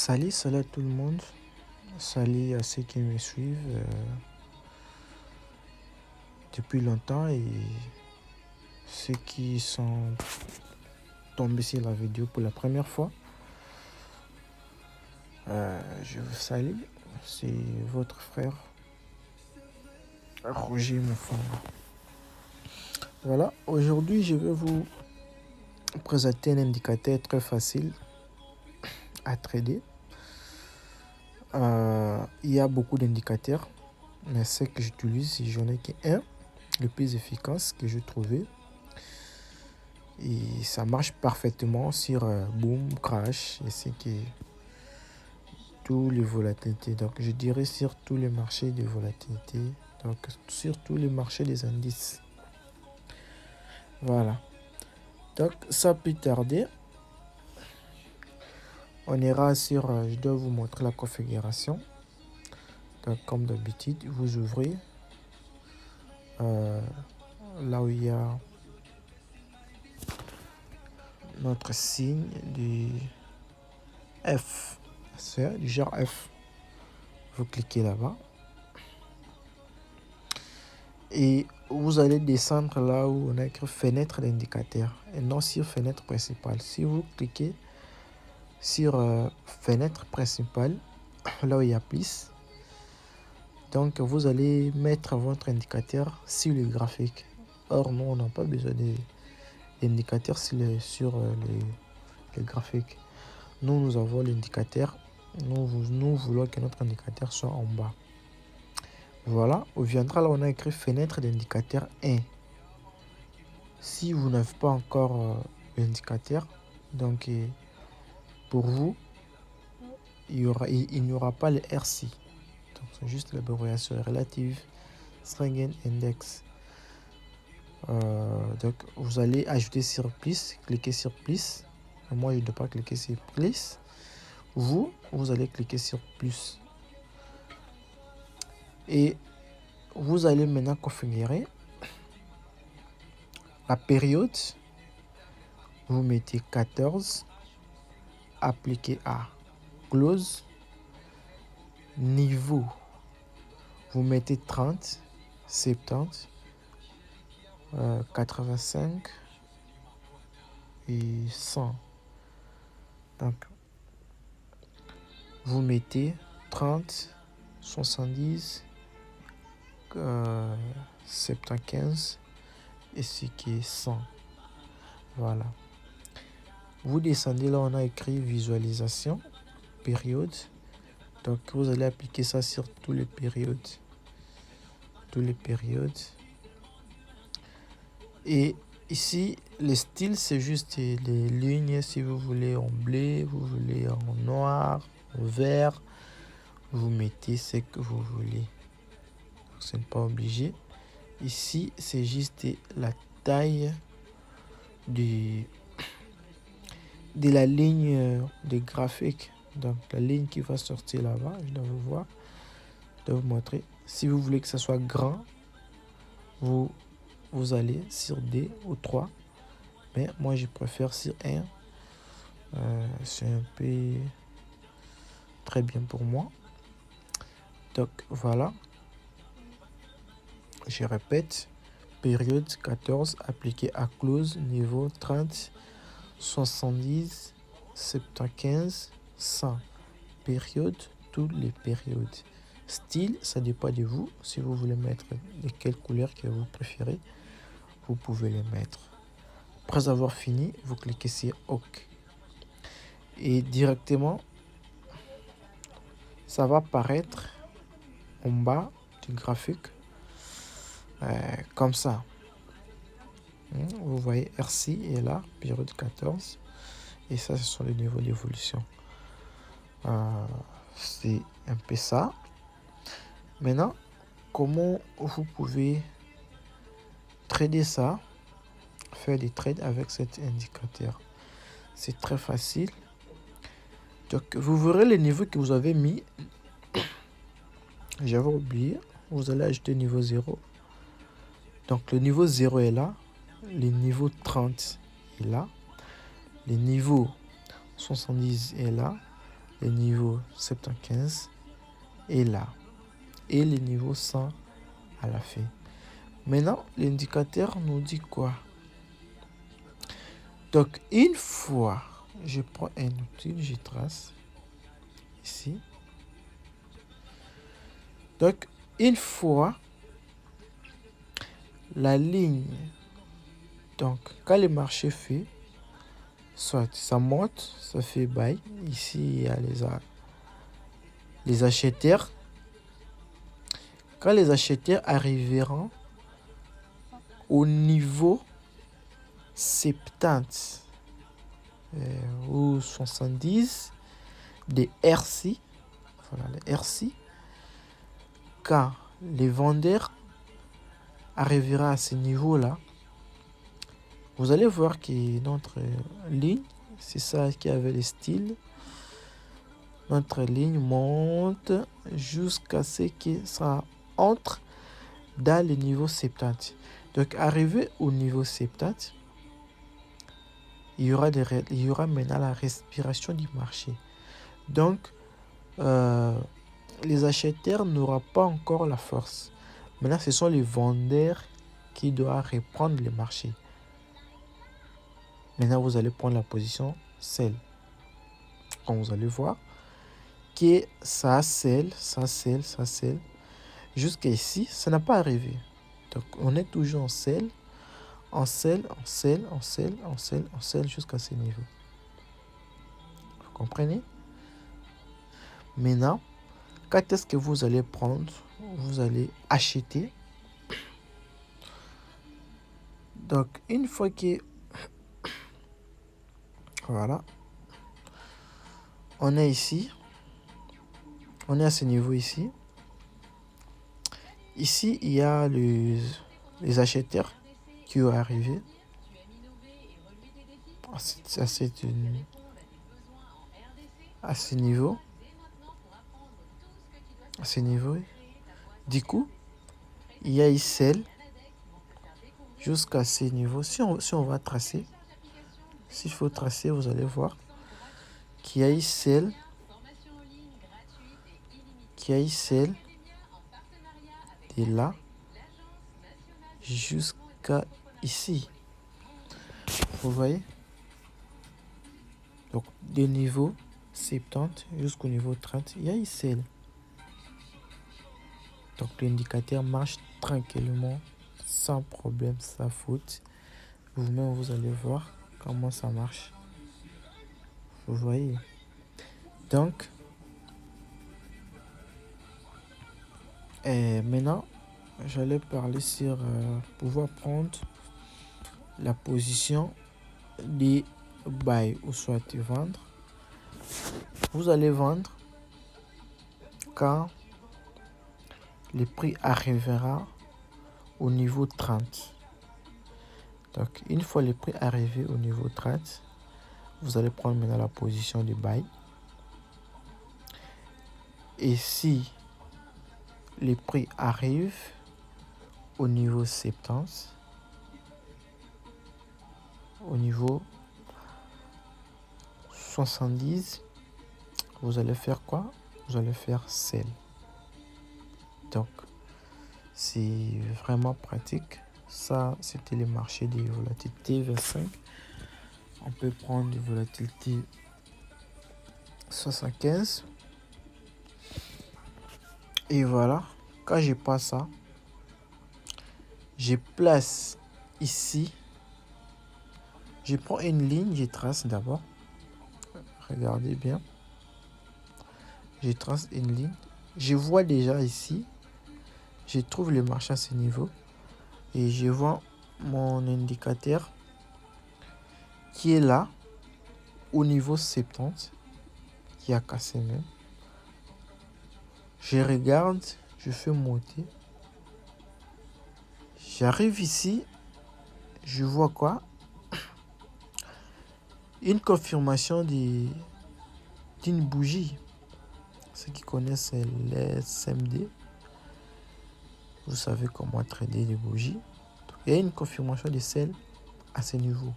Salut à tout le monde, salut à ceux qui me suivent depuis longtemps et ceux qui sont tombés sur la vidéo pour la première fois. Je vous salue, c'est votre frère Roger Monfort. Voilà, aujourd'hui je vais vous présenter un indicateur très facile à trader. Il y a beaucoup d'indicateurs, mais ce que j'utilise, j'en ai qu'un, le plus efficace que j'ai trouvé. Et ça marche parfaitement sur Boom, Crash, et c'est que tous les volatilités. Donc je dirais sur tous les marchés de volatilité, donc sur tous les marchés des indices. Voilà. Donc sans plus tarder, on ira sur, je dois vous montrer la configuration. Donc comme d'habitude, vous ouvrez là où il y a notre signe du F, c'est du genre F. Vous cliquez là-bas et vous allez descendre là où on a écrit fenêtre d'indicateur et non sur fenêtre principale. Si vous cliquez sur fenêtre principale, là où il y a plus, donc vous allez mettre votre indicateur sur le graphique. Or nous on n'a pas besoin d'indicateur sur les graphiques. Nous avons l'indicateur, nous voulons que notre indicateur soit en bas. Voilà, on viendra là, on a écrit fenêtre d'indicateur 1. Si vous n'avez pas encore l'indicateur, donc pour vous, il n'y aura pas le RC. Donc c'est juste l'abréviation relative String Index. Donc vous allez ajouter sur plus, cliquer sur plus. Moi je ne dois pas cliquer sur plus. Vous allez cliquer sur plus. Et vous allez maintenant configurer la période. Vous mettez 14, appliqué à close, niveau, vous mettez 30, 70, 85 et 100. Donc vous mettez 30, 70, 75 et ce qui est 100. Voilà. Vous descendez là, on a écrit visualisation, période. Donc vous allez appliquer ça sur tous les périodes. Et ici, le style, c'est juste les lignes. Si vous voulez en bleu, vous voulez en noir, en vert, vous mettez ce que vous voulez. Ce n'est pas obligé. Ici, c'est juste la taille de la ligne de graphique. Donc, la ligne qui va sortir là-bas, je dois vous voir, je dois vous montrer. Si vous voulez que ça soit grand, vous allez sur 2 ou 3. Mais moi, je préfère sur 1. C'est un peu très bien pour moi. Donc, voilà. Je répète. Période 14, appliqué à close, niveau 30, 70, 75, 100. Période, toutes les périodes. Style, ça dépend de vous. Si vous voulez mettre de quelle couleur que vous préférez, vous pouvez les mettre. Après avoir fini, vous cliquez sur OK. Et directement, ça va apparaître en bas du graphique comme ça. Vous voyez RC est là, période 14. Et ça, ce sont les niveaux d'évolution. C'est un peu ça. Maintenant, comment vous pouvez trader ça, faire des trades avec cet indicateur? C'est très facile. Donc, vous verrez les niveaux que vous avez mis. J'avais oublié. Vous allez ajouter niveau 0. Donc, le niveau 0 est là. Le niveau 30 est là. Le niveau 70 est là. le niveau 75 est là. Et le niveau 100 à la fin. Maintenant, l'indicateur nous dit quoi? Donc, une fois, je prends un outil, je trace ici. Donc, une fois, la ligne, donc, quand le marché fait, soit ça monte, ça fait buy. Ici, il y a les acheteurs. Quand les acheteurs arriveront au niveau 70 ou 70 des RC, voilà les RC, quand les vendeurs arriveront à ce niveau-là, vous allez voir que notre ligne, c'est ça qui avait le style, notre ligne monte jusqu'à ce que ça entre dans le niveau 70. Donc, arrivé au niveau 70, il y aura maintenant la respiration du marché. Donc, les acheteurs n'auront pas encore la force. Maintenant, ce sont les vendeurs qui doivent reprendre le marché. Maintenant, vous allez prendre la position sell. Comme vous allez voir, que ça sell. Jusqu'à ici, ça n'a pas arrivé. Donc, on est toujours en sell. On sell jusqu'à ce niveau. Vous comprenez? Maintenant, quand est-ce que vous allez prendre? Vous allez acheter. Donc, une fois que... Voilà. On est ici. On est à ce niveau ici. Ici, il y a les acheteurs qui vont arriver. À ce niveau. À ce niveau. Du coup, il y a ici sell jusqu'à ce niveau. Si on va tracer, s'il faut tracer, vous allez voir qu'il y a ici sell. Qu'il y a ici sell. Et là, jusqu'à ici. Vous voyez? Donc, de niveau 70 jusqu'au niveau 30, il y a ici sell. Donc, l'indicateur marche tranquillement, sans problème, sans faute. Vous-même, vous allez voir comment ça marche. Vous voyez? Donc, maintenant, j'allais parler sur pouvoir prendre la position de buy ou soit de vendre. Vous allez vendre quand le prix arrivera au niveau 30. Donc, une fois le prix arrivé au niveau 30, vous allez prendre maintenant la position de buy. Et si le prix arrive au niveau 70, au niveau 70, vous allez faire quoi? Vous allez faire sell. Donc, c'est vraiment pratique. Ça, c'était le marché des volatilités 25. On peut prendre des volatilités 75. Et voilà, quand je passe ça, je place ici. Je prends une ligne, je trace d'abord. Regardez bien. Je trace une ligne. Je vois déjà ici. Je trouve le marché à ce niveau. Et je vois mon indicateur qui est là, au niveau 70, qui a cassé même. Je regarde, je fais monter. J'arrive ici, je vois quoi? Une confirmation d'une bougie. Ceux qui connaissent les SMD, vous savez comment trader des bougies. Il y a une confirmation de sell à ce niveau.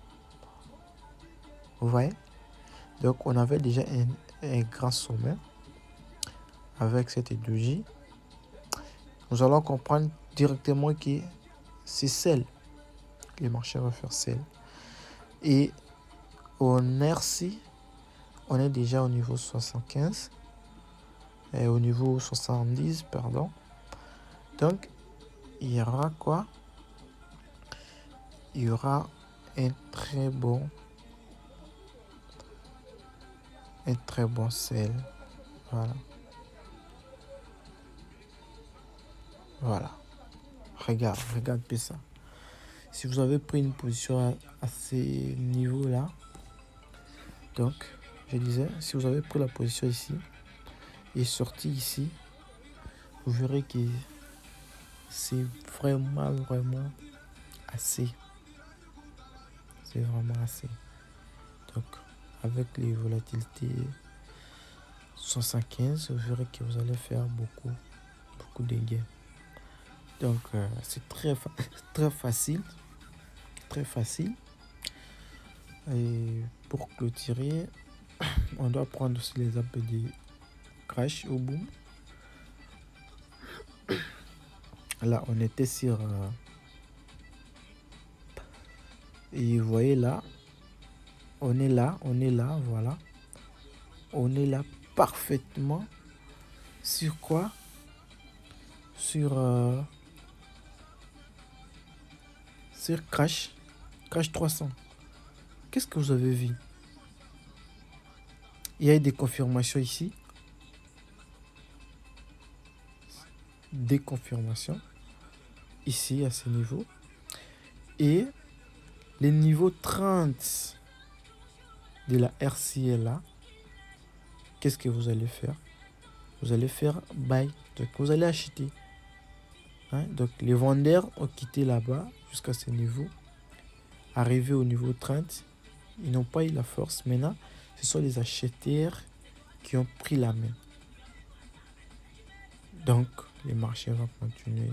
Vous voyez? Donc, on avait déjà un grand sommet avec cette doji, nous allons comprendre directement que c'est celle. Le marché va faire celle. Et au RC, on est déjà au niveau 75. Et au niveau 70, pardon. Donc, il y aura quoi? Il y aura un très bon sel. Voilà. Regarde bien ça. Si vous avez pris une position à ces niveaux-là, donc, je disais, si vous avez pris la position ici et sorti ici, vous verrez que c'est vraiment assez. C'est vraiment assez. Donc, avec les volatilités 75, vous verrez que vous allez faire beaucoup de gains. Donc, c'est très facile. Très facile. Et pour clôturer, on doit prendre aussi l'exemple du crash au boom. Là, on était sur... et vous voyez là, on est là, voilà. On est là parfaitement. Sur quoi? Sur Crash 300. Qu'est-ce que vous avez vu? Il y a des confirmations ici. Des confirmations ici à ce niveau. Et les niveaux 30 de la RCA là, qu'est-ce que vous allez faire? Vous allez faire buy. Donc vous allez acheter. Donc les vendeurs ont quitté là-bas jusqu'à ce niveau. Arrivé au niveau 30, ils n'ont pas eu la force. Maintenant, ce sont les acheteurs qui ont pris la main. Donc, les marchés vont continuer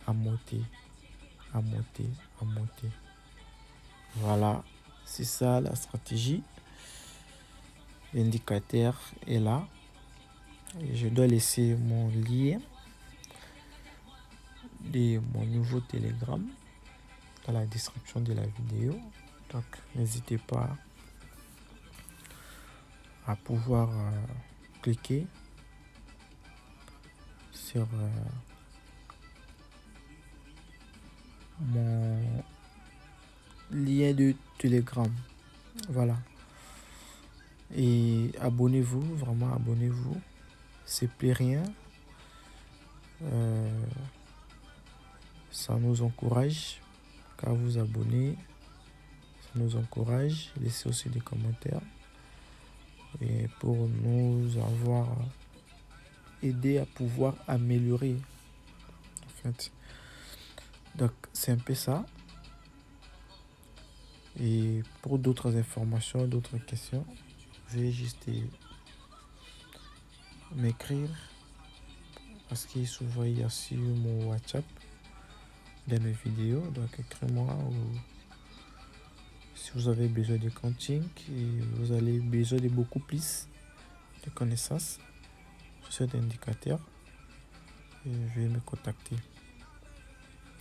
à monter. Voilà, c'est ça la stratégie. L'indicateur est là. Et je dois laisser mon lien de mon nouveau Telegram dans la description de la vidéo. Donc, n'hésitez pas à pouvoir cliquer sur mon lien de Telegram. Voilà. Et abonnez-vous, vraiment abonnez-vous. C'est plus rien. Ça nous encourage qu'à vous abonner. Ça nous encourage. Laissez aussi des commentaires. Et pour nous avoir aidé à pouvoir améliorer. En fait. Donc c'est un peu ça. Et pour d'autres informations, d'autres questions, veuillez juste m'écrire. Parce que souvent il y a sur mon WhatsApp dans mes vidéos. Donc écrivez-moi ou si vous avez besoin de coaching et vous avez besoin de beaucoup plus de connaissances sur cet indicateur, veuillez me contacter.